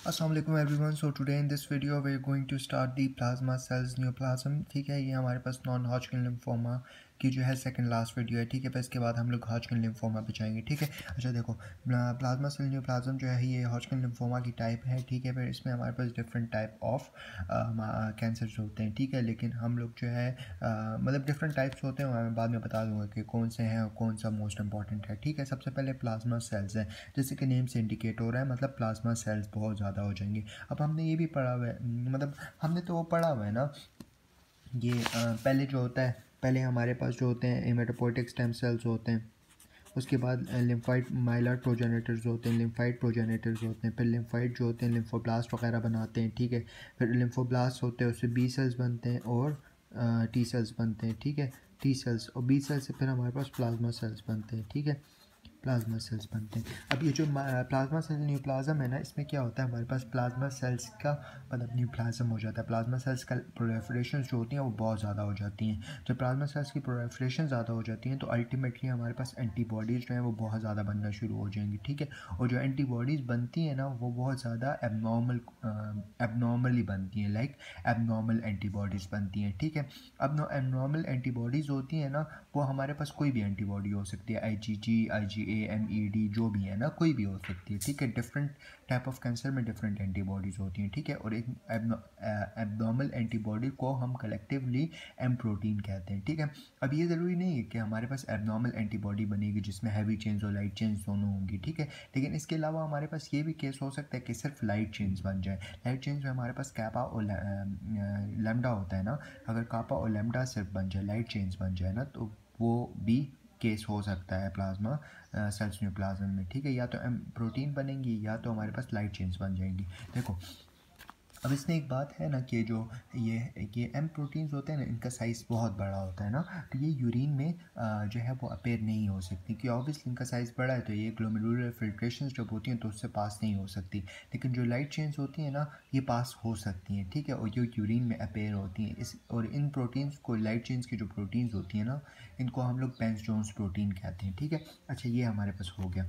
Assalamualaikum everyone. So today in this video we're going to start the plasma cells neoplasm. ठीक है, ये हमारे पास non Hodgkin lymphoma की जो है सेकंड लास्ट वीडियो है. ठीक है, फिर इसके बाद हम लोग हॉजकिन लिम्फोमा पे जाएंगे. ठीक है, अच्छा देखो, प्लाज्मा सेल न्यूप्लाज्म जो है ये हॉजकिन लिम्फोमा की टाइप है. ठीक है, फिर इसमें हमारे पास डिफरेंट टाइप ऑफ कैंसर्स होते हैं. ठीक है, लेकिन हम लोग जो है मतलब डिफरेंट टाइप्स होते हैं, मैं बाद में बता दूंगा कि कौन से हैं और कौन सा मोस्ट इंपॉर्टेंट है. ठीक है, सबसे पहले प्लाज्मा सेल्स हैं, जैसे कि नेम से इंडिकेट हो रहा है, मतलब प्लाज्मा सेल्स बहुत ज़्यादा हो जाएंगे. अब हमने ये भी पढ़ा हुआ है, मतलब हमने तो वो पढ़ा हुआ है ना, ये पहले जो होता है, पहले हमारे पास जो होते हैं हेमेटोपोइटिक स्टेम सेल्स होते हैं, उसके बाद लिम्फाइड माइलॉइड प्रोजेनेटर्स होते हैं, लिम्फाइड प्रोजेनेटर्स होते हैं, फिर लिम्फाइड जो होते हैं लिम्फोब्लास्ट वगैरह बनाते हैं. ठीक है, फिर लिम्फोब्लास्ट होते हैं, उससे बी सेल्स बनते हैं और टी सेल्स बनते हैं. ठीक है, टी सेल्स और बी सेल्स से फिर हमारे पास प्लाज्मा सेल्स बनते हैं. ठीक है, प्लाज्मा सेल्स बनते हैं. अब ये जो प्लाज्मा सेल न्यूप्लाज्म है ना, इसमें क्या होता है, हमारे पास प्लाज्मा सेल्स का मतलब न्यूप्लाज्म हो जाता है. प्लाज्मा सेल्स का प्रोलिफरेशन जो होती हैं वो बहुत ज़्यादा हो जाती हैं. जब प्लाज्मा सेल्स की प्रोलिफरेशन ज़्यादा हो जाती हैं तो अल्टीमेटली हमारे पास एंटीबॉडीज़ जो हैं वो बहुत ज़्यादा बनना शुरू हो जाएंगी. ठीक है, और जो एंटीबॉडीज़ बनती हैं ना वो बहुत ज़्यादा एबनॉर्मली बनती हैं, लाइक एबनॉर्मल एंटीबॉडीज़ बनती हैं. ठीक है, अब एबनॉर्मल एंटीबॉडीज़ होती हैं ना, वो हमारे पास कोई भी एंटीबॉडी हो सकती है, IgG, IgA, MED जो भी है ना, कोई भी हो सकती है. ठीक है, डिफरेंट टाइप ऑफ कैंसर में डिफरेंट एंटीबॉडीज़ होती हैं. ठीक है, और एक एबनॉर्मल एंटीबॉडी को हम कलेक्टिवली एम प्रोटीन कहते हैं. ठीक है, अब ये ज़रूरी नहीं है कि हमारे पास एबनॉर्मल एंटीबॉडी बनेगी जिसमें हैवी चेन्स और लाइट चेन्स दोनों होंगी. ठीक है, लेकिन इसके अलावा हमारे पास ये भी केस हो सकता है कि सिर्फ लाइट चेन्स बन जाए. लाइट चेन्स में हमारे पास कैपा और लैम्डा होता है ना, अगर कापा और लैम्डा सिर्फ बन जाए, लाइट चेन्स बन जाए ना, तो वो भी केस हो सकता है प्लाज्मा सेल्स न्यूप्लाज्म में. ठीक है, या तो एम प्रोटीन बनेंगी या तो हमारे पास लाइट चेन्स बन जाएंगी. देखो, अब इसमें एक बात है ना कि जो ये एम प्रोटीन्स होते हैं ना, इनका साइज़ बहुत बड़ा होता है ना, तो ये यूरिन में जो है वो अपेयर नहीं हो सकती, क्योंकि ऑब्वियसली इनका साइज़ बड़ा है तो ये ग्लोमेरुलर फिल्ट्रेशन जब होती हैं तो उससे पास नहीं हो सकती. लेकिन जो लाइट चेन्स होती हैं ना, ये पास हो सकती हैं. ठीक है, और ये यूरिन में अपेयर होती हैं. इस और इन प्रोटीन्स को, लाइट चेन्स की जो प्रोटीन्स होती हैं ना, इनको हम लोग बेंज जोन्स प्रोटीन कहते हैं. ठीक है, अच्छा ये हमारे पास हो गया.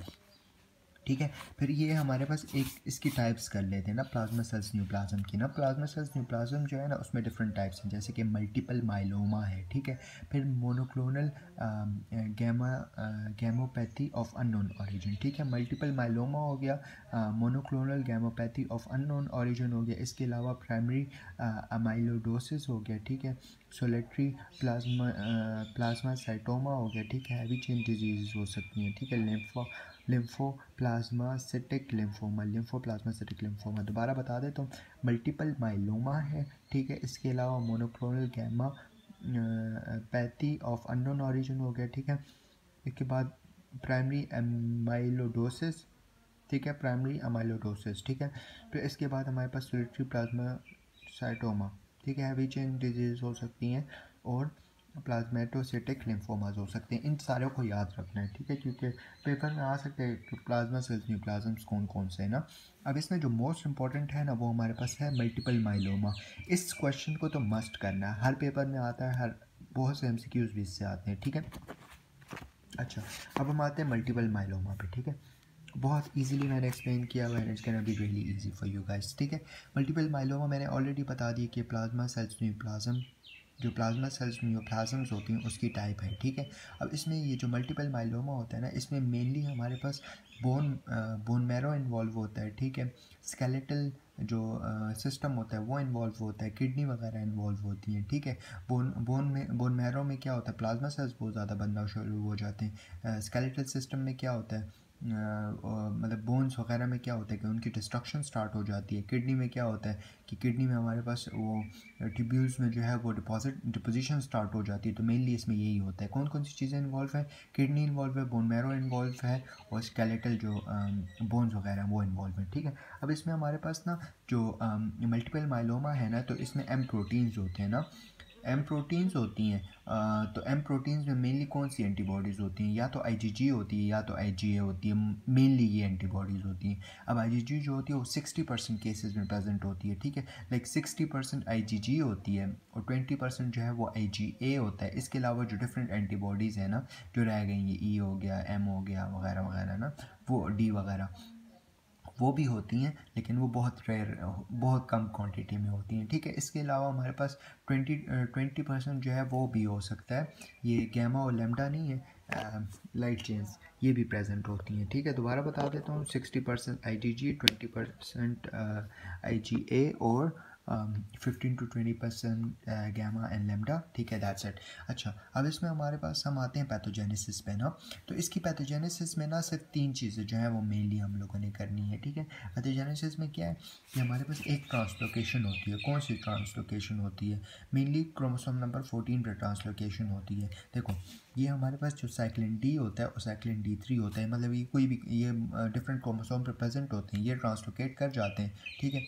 ठीक है, फिर ये हमारे पास एक इसकी टाइप्स कर लेते हैं ना, प्लाज्मा सेल्स न्यूप्लाज्म की ना. प्लाज्मा सेल्स न्यूप्लाज्म जो है ना, उसमें डिफरेंट टाइप्स हैं, जैसे कि मल्टीपल माइलोमा है. ठीक है, फिर मोनोक्लोनल गैमोपैथी ऑफ अननोन ओरिजिन. ठीक है, मल्टीपल माइलोमा हो गया, मोनोक्लोनल गैमोपैथी ऑफ अननोन ओरिजिन हो गया. इसके अलावा प्राइमरी अमाइलोडोसिस हो गया. ठीक है, सोलेटरी प्लाज्मासाइटोमा हो गया. ठीक है, हैवी चेन डिजीज़ हो सकती हैं. ठीक है, लिम्फोप्लाज्मासिटिक लिम्फोमा दोबारा बता दें तो मल्टीपल माइलोमा है. ठीक है, इसके अलावा monoclonal gammopathy of unknown origin हो गया. ठीक है, इसके बाद प्राइमरी एमाइलोडोसिस. ठीक है, प्राइमरी अमाइलोडोसिस. ठीक है, फिर इसके बाद हमारे पास सोलिटरी प्लाज्मासाइटोमा. ठीक है, हैवी चेन डिजीज़ हो सकती हैं और प्लाज्मेटोसिटिक लिम्फोमाज हो सकते हैं. इन सारों को याद रखना है. ठीक है, क्योंकि पेपर में आ सकते हैं कि प्लाज्मा सेल्स न्यूप्लाज्म्स कौन कौन से हैं ना. अब इसमें जो मोस्ट इंपॉर्टेंट है ना, वो हमारे पास है मल्टीपल माइलोमा. इस क्वेश्चन को तो मस्ट करना है, हर पेपर में आता है, हर बहुत से MCQs भी इससे आते हैं. ठीक है, अच्छा अब हम आते हैं मल्टीपल माइलोमा पे. ठीक है, बहुत इजीली मैंने एक्सप्लेन किया हुआ है, it's can be really easy for you guys. ठीक है, मल्टीपल माइलोमा मैंने ऑलरेडी बता दी कि प्लाज्मा सेल्स न्यूप्लाज्म, जो प्लाज्मा सेल्स न्यूप्लाज्म्स होती हैं उसकी टाइप है. ठीक है, अब इसमें ये जो मल्टीपल माइलोमा होता है ना, इसमें मेनली हमारे पास बोन मैरो इन्वॉल्व होता है. ठीक है, स्केलेटल जो सिस्टम होता है वो इन्वॉल्व होता है, किडनी वगैरह इन्वॉल्व होती हैं. ठीक है, बोन मैरो में क्या होता है, प्लाज्मा सेल्स बहुत ज़्यादा बनना शुरू हो जाते हैं. स्केलेटल सिस्टम में क्या होता है, मतलब बोन्स वगैरह में क्या होता है कि उनकी डिस्ट्रक्शन स्टार्ट हो जाती है. किडनी में क्या होता है कि किडनी में हमारे पास वो ट्यूब्यूल्स में जो है वो डिपोजिशन स्टार्ट हो जाती है. तो मेनली इसमें यही होता है. कौन कौन सी चीज़ें इन्वॉल्व है, किडनी इन्वॉल्व है, बोन मैरो इन्वॉल्व है और स्केलेटल जो बोन्स वगैरह वो इन्वॉल्व है. ठीक है, अब इसमें हमारे पास ना जो मल्टीपल माइलोमा है ना, तो इसमें एम प्रोटीन्स होते हैं ना, एम प्रोटीन्स होती हैं. तो एम प्रोटीन्स में मेनली कौन सी एंटीबॉडीज़ होती हैं, या तो IgG होती है या तो IgA होती है. मेनली ये एंटीबॉडीज़ होती हैं. अब IgG जो होती है वो 60% केसेस में प्रेजेंट होती है. ठीक है, लाइक 60% IgG होती है और 20% जो है वो IgA होता है. इसके अलावा जो डिफरेंट एंटीबॉडीज़ हैं ना जो रह गई, ये E हो गया, M हो गया वगैरह वगैरह ना, वो D वगैरह वो भी होती हैं लेकिन वो बहुत रेयर, बहुत कम क्वांटिटी में होती हैं, ठीक है। इसके अलावा हमारे पास 20% जो है वो भी हो सकता है, ये गैमा और लेमडा नहीं है, लाइट चेंज, ये भी प्रेजेंट होती हैं, ठीक है। दोबारा बता देता हूँ, 60% IgG, 20% IgA और 15 to 20% गैमा एंड लेमडा, ठीक है, दैट्स इट। अच्छा, अब इसमें हमारे पास हम आते हैं पैथोजेनेसिस पे ना। तो इसकी पैथोजेनेसिस में ना सिर्फ 3 चीज़ें जो है वो मेनली हम लोगों ने करनी है, ठीक है। पैथोजेनेसिस में क्या है कि हमारे पास एक ट्रांसलोकेशन होती है। कौन सी ट्रांसलोकेशन होती है? मेनली क्रोमोसोम नंबर 14 पर ट्रांसलोकेशन होती है। देखो, ये हमारे पास जो साइक्लिन डी होता है और साइक्लिन D3 होता है, मतलब ये कोई भी ये डिफरेंट क्रोमोसोम पर प्रेजेंट होते हैं, ये ट्रांसलोकेट कर जाते हैं, ठीक है,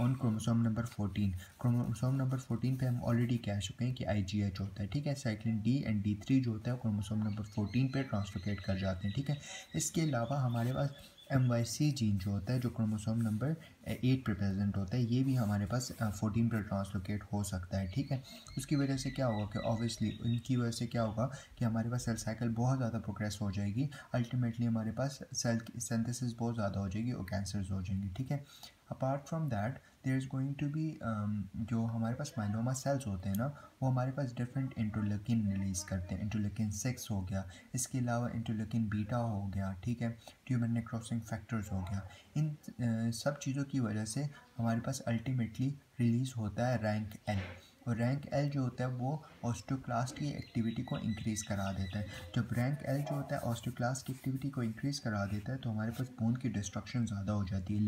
on chromosome number 14। Chromosome number 14 पे हम ऑलरेडी कह चुके हैं कि IGH होता है, ठीक है। साइक्लिन D एंड D3 जो होता है क्रोमोसोम नंबर 14 पे ट्रांसलोकेट कर जाते हैं, ठीक है। इसके अलावा हमारे पास MYC जीन जो होता है, जो क्रोमोसोम नंबर 8 पे प्रेजेंट होता है, ये भी हमारे पास 14 पर ट्रांसलोकेट हो सकता है, ठीक है। उसकी वजह से क्या होगा कि ऑब्वियसली इनकी वजह से क्या होगा कि हमारे पास सेल साइकिल बहुत ज़्यादा प्रोग्रेस हो जाएगी, अल्टीमेटली हमारे पास सेल सिंथेसिस बहुत ज़्यादा हो जाएगी और कैंसर्स हो जाएंगे, ठीक है। Apart from that there is going to be, जो हमारे पास माइलोमा सेल्स होते हैं ना, वो हमारे पास डिफरेंट इंटरलकिन रिलीज़ करते हैं। इंटरलकिन 6 हो गया, इसके अलावा इंटरलकिन बीटा हो गया, ठीक है, ट्यूमर नेक्रोसिंग फैक्टर्स हो गया। इन सब चीज़ों की वजह से हमारे पास अल्टीमेटली रिलीज़ होता है रैंक एल, और रैंक एल जो होता है वो ऑस्टियोक्लास्ट की एक्टिविटी को इंक्रीज़ करा देता है। जब रैंक एल जो होता है ऑस्टियोक्लास्ट की एक्टिविटी को इंक्रीज़ करा देता है तो हमारे पास बोन की डिस्ट्रक्शन ज़्यादा हो जाती है,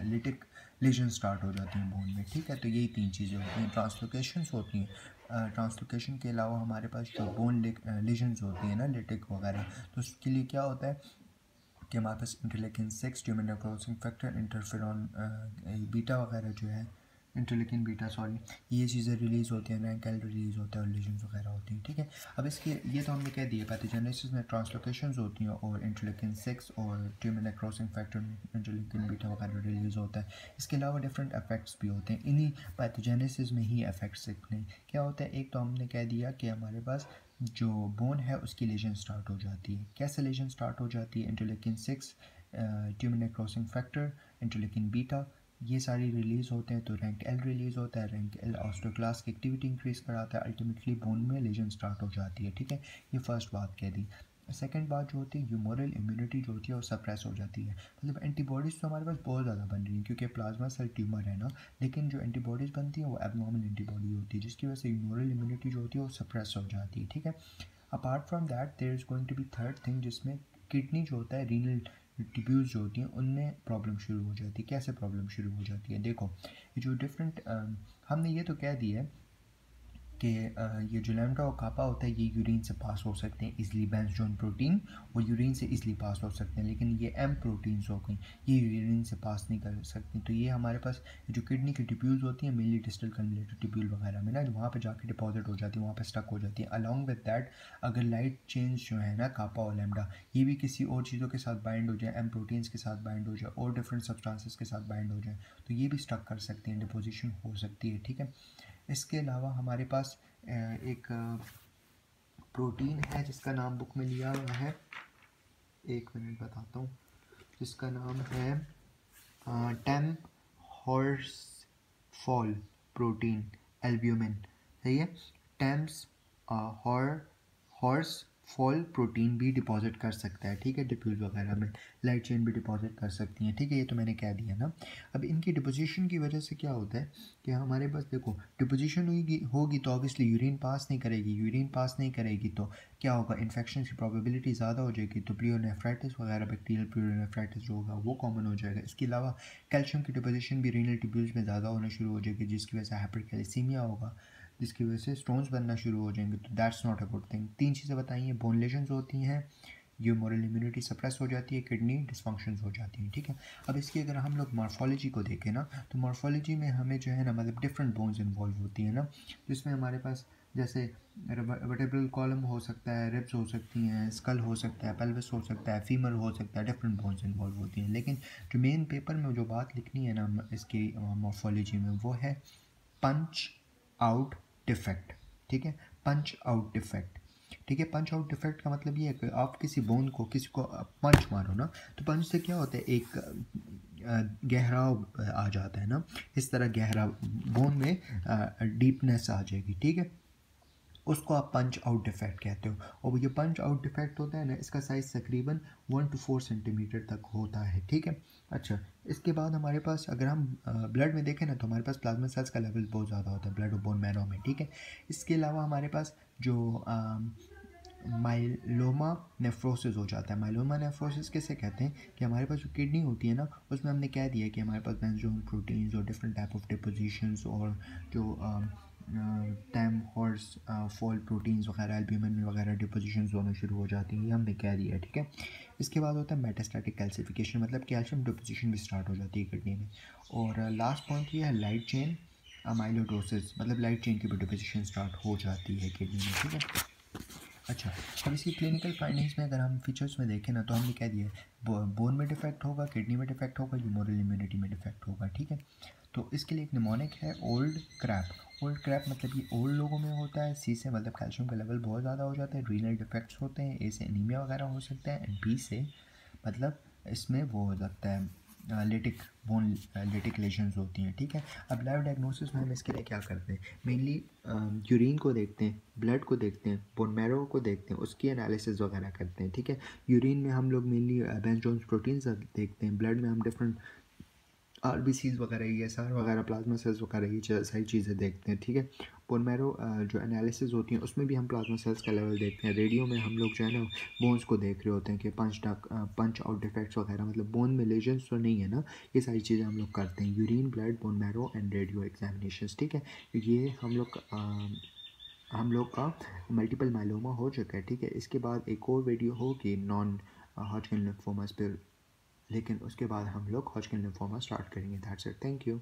लिटिक लेजन स्टार्ट हो जाती हैं बोन में, ठीक है। तो यही 3 चीज़ें होती हैं, ट्रांसलोकेशंस होती हैं। ट्रांसलोकेशन के अलावा हमारे पास जो बोन लेजन्स होती हैं ना, लिटिक वगैरह, तो उसके लिए क्या होता है कि हमारे पास interleukin 6, tumour necrosing factor, interferon beta वगैरह जो है, इंटरलेकिन बीटा सॉरी, ये चीज़ें रिलीज़ होती हैं, रैंक एल रिलीज़ होता है और लेजन्स वगैरह होती हैं, ठीक है। अब इसके ये तो हमने कह दिया पैथोजेनेसिस में ट्रांसलोकेशंस होती हैं और इंटरलेकिन 6 और tumour necrosing factor, interleukin beta वगैरह रिलीज़ होता है। इसके अलावा डिफरेंट इफेक्ट्स भी होते हैं, इन्हीं पैथोजेनेसिस में ही इफेक्ट्स दिखने क्या होता है। एक तो हमने कह दिया कि हमारे पास जो बोन है उसकी लेजन स्टार्ट हो जाती है। कैसे लेजन स्टार्ट हो जाती है? Interleukin 6, tumour necrosing factor, interleukin beta, ये सारी रिलीज़ होते हैं तो रैंक एल रिलीज़ होता है। रैंक एल ऑस्टियोक्लास्ट की एक्टिविटी इंक्रीज़ कराता है, अल्टीमेटली बोन में लेजन स्टार्ट हो जाती है, ठीक है। ये फर्स्ट बात कह दी। सेकंड बात जो होती है, ह्यूमोरल इम्यूनिटी जो होती है वो सप्रेस हो जाती है। मतलब एंटीबॉडीज़ तो हमारे पास बहुत ज़्यादा बन रही हैं क्योंकि प्लाज्मा सेल ट्यूमर है ना, लेकिन जो एंटीबॉडीज़ बनती हैं वो एबनॉर्मल एंटीबॉडी होती है, जिसकी वजह से ह्यूमोरल इम्यूनिटी जो होती है वो सप्रेस हो जाती है, ठीक है। Apart from that there is going to be third thing, जिसमें किडनी जो होता है, रीनल ट्यूब्यूल्स जो होती हैं उनमें प्रॉब्लम शुरू हो जाती है। कैसे प्रॉब्लम शुरू हो जाती है? देखो, ये जो डिफरेंट हमने ये तो कह दिया है कि ये जो लैम्डा और कापा होता है ये यूरिन से पास हो सकते हैं इजली, बेंजोन प्रोटीन वो यूरिन से इजली पास हो सकते हैं, लेकिन ये एम प्रोटीन्स हो गई, ये यूरिन से पास नहीं कर सकती। तो ये हमारे पास जो किडनी की ट्यूब्यूल्स होती हैं, मेनली डिस्टल कन्वलेटेड ट्यूब्यूल वगैरह में ना, वहाँ पे जाके डिपॉजिट हो जाती है, वहाँ पे स्टक हो जाती है। अलॉन्ग विद दैट अगर लाइट चेंज जो है ना, कापा और लैम्डा, ये भी किसी और चीज़ों के साथ बाइंड हो जाए, एम प्रोटीन्स के साथ बाइंड हो जाए और डिफरेंट सब्सटेंसेस के साथ बाइंड हो जाए, तो ये भी स्टक कर सकती हैं, डिपोजिशन हो सकती है, ठीक है। इसके अलावा हमारे पास एक प्रोटीन है जिसका नाम बुक में लिया हुआ है, एक मिनट बताता हूँ, जिसका नाम है टेम हॉर्स फॉल प्रोटीन एल्ब्यूमिन, सही है। टेम्स हॉर्स फॉल प्रोटीन भी डिपॉजिट कर सकता है, ठीक है, डिप्यूल वगैरह में लाइट चेन भी डिपॉजिट कर सकती हैं, ठीक है। ये तो मैंने कह दिया ना। अब इनकी डिपोजिशन की वजह से क्या होता है कि हमारे पास देखो, डिपोजिशन होगी तो ऑब्वियसली यूरिन पास नहीं करेगी, यूरिन पास नहीं करेगी तो क्या होगा, इन्फेक्शन की प्रोबेबिलिटी ज़्यादा हो जाएगी, तो प्रियोनेफ्राइटिस वगैरह, बैक्टीरियल प्रियोनेफ्राइटिस जो होगा वो कॉमन हो जाएगा। इसके अलावा कैल्शियम की डिपोजिशन भी रीनल ट्यूब्यूल्स में ज़्यादा होना शुरू हो जाएगी, जिसकी वजह से हाइपरकैल्सीमिया होगा, जिसकी वजह से स्टोन्स बनना शुरू हो जाएंगे, तो that's not a good thing. 3 चीज़ें बताई हैं, बोन लेजन्स होती हैं, ह्यूमरल इम्यूनिटी सप्रेस हो जाती है, किडनी डिसफंक्शंस हो जाती हैं, ठीक है। अब इसकी अगर हम लोग मॉर्फोलॉजी को देखें ना, तो मॉर्फोलॉजी में हमें जो है ना, मतलब डिफरेंट बोन्स इन्वॉल्व होती हैं ना, जिसमें हमारे पास जैसे वर्टेब्रल कॉलम हो सकता है, रिब्स हो सकती हैं, स्कल हो सकता है, पेल्विस हो सकता है, फीमर हो सकता है, डिफरेंट बोन्स इन्वॉल्व होती हैं। लेकिन जो मेन पेपर में जो बात लिखनी है ना इसकी मॉर्फोलॉजी में, वो है पंच आउट डिफेक्ट, ठीक है, पंच आउट डिफेक्ट, ठीक है। पंच आउट डिफेक्ट का मतलब ये है कि आप किसी बोन को, किसी को पंच मारो ना, तो पंच से क्या होता है, एक गहराव आ जाता है ना, इस तरह गहरा बोन में डीपनेस आ जाएगी, ठीक है। उसको आप पंच आउट डिफेक्ट कहते हो। और ये पंच आउट डिफेक्ट होता है ना, इसका साइज़ तकरीबन 1 to 4 सेंटीमीटर तक होता है, ठीक है। अच्छा, इसके बाद हमारे पास अगर हम ब्लड में देखें ना, तो हमारे पास प्लाज्मा सेल्स का लेवल बहुत ज़्यादा होता है ब्लड और बोन मैरो में, ठीक है। इसके अलावा हमारे पास जो माइलोमा नेफ्रोसिस हो जाता है। माइलोमा नेफ्रोसिस किसे कहते हैं कि हमारे पास जो किडनी होती है ना, उसमें हमने कह दिया कि हमारे पास बेंजोन प्रोटीन्स और डिफरेंट टाइप ऑफ डिपोजिशंस और जो टैम हॉर्स फॉल प्रोटीन्स वगैरह एल्ब्यूमिन में वगैरह डिपोजिशंस होना शुरू हो जाती हैं, ये हमने कह दिया है, ठीक है। इसके बाद होता है मेटास्टैटिक कैल्सिफिकेशन, मतलब कैल्शियम डिपोजिशन भी स्टार्ट हो जाती है किडनी में। और लास्ट पॉइंट ये है लाइट चेन अमाइलोडोसिस, मतलब लाइट चेन की भी डिपोजिशन स्टार्ट हो जाती है किडनी में, ठीक है। अच्छा, अब इसकी क्लिनिकल फाइंडिंग्स में अगर हम फीचर्स में देखें ना, तो हमने कह दिया है बोन में डिफेक्ट होगा, किडनी में डिफेक्ट होगा, ह्यूमरल इम्यूनिटी में डिफेक्ट होगा, ठीक है। तो इसके लिए एक निमोनिक है ओल्ड क्रैप। ओल्ड क्रैप मतलब ये ओल्ड लोगों में होता है। सी से मतलब कैल्शियम का लेवल बहुत ज़्यादा हो जाता है, रीनल डिफेक्ट्स होते हैं। ए से एनीमिया वगैरह हो सकता है। एंड बी से मतलब इसमें वो हो सकता है लेटिक बोन लेटिक लेशंस होती हैं, ठीक है। अब लाइव डायग्नोसिस में हम इसके लिए क्या करते हैं, मेनली यूरिन को देखते हैं, ब्लड को देखते हैं, बोन मैरो को देखते हैं, उसकी एनालिसिस वगैरह करते हैं, ठीक है। यूरिन में हम लोग मेनली बेंजोन्स प्रोटीन्स देखते हैं, ब्लड में हम डिफरेंट आरबीसीज वगैरह, ये सार वगैरह, प्लाज्मा सेल्स वगैरह, ये सारी चीज़ें देखते हैं, ठीक है। बोन मैरो जो एनालिसिस होती हैं उसमें भी हम प्लाज्मा सेल्स का लेवल देखते हैं। रेडियो में हम लोग जो है ना बोन्स को देख रहे होते हैं कि पंच आउट डिफेक्ट्स वगैरह, मतलब बोन में लेजन्स तो नहीं है ना, ये सारी चीज़ें हम लोग करते हैं। Urine, blood, bone marrow and radio examinations, ठीक है। ये हम लोग का मल्टीपल माइलोमा हो चुका है, ठीक है। इसके बाद एक और वीडियो होगी नॉन हॉजकिन लिम्फोमास पर, लेकिन उसके बाद हम लोग हॉजकिन लिम्फोमा स्टार्ट करेंगे। That's it, thank you.